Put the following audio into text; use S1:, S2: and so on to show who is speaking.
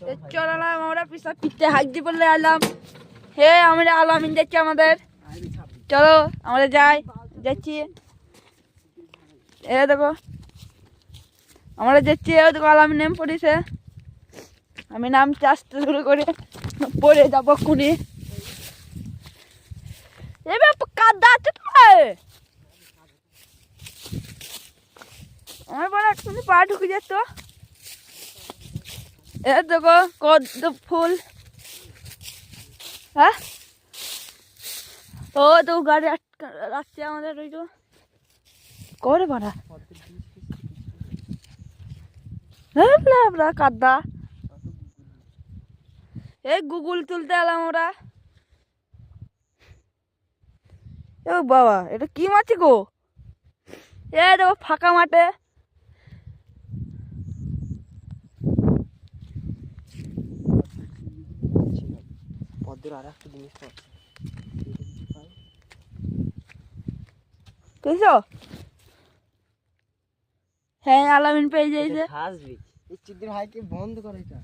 S1: চলালাম আমরা পিসা পিঠে হাঁক দিয়ে বললে আলাম। হে আমরা আলামিন যাচ্ছি আমাদের, চলো আমরা যাচ্ছি। এ দেখো আমরা যাচ্ছি, দেখো আলামিন নেম পড়েছে। আমি নামতে আসতে শুরু করে পড়ে যাবো খুনি। এবার কাদা আছে তো আমার বলে এক্ষুনি পা ঢুকে যেত। এ দেখো কত ফুল। হ্যাঁ ও তো গাড়ি আসছে আমাদের ওই তো করে ভাড়া কাদা। এই গুগল তুলতে এলাম ওরা। ও বাবা এটা কি মাছি গো? এ দেখো ফাঁকা মাঠে। হ্যাঁ আলামিন পেয়ে যাইছে।
S2: বন্ধ করে এটা।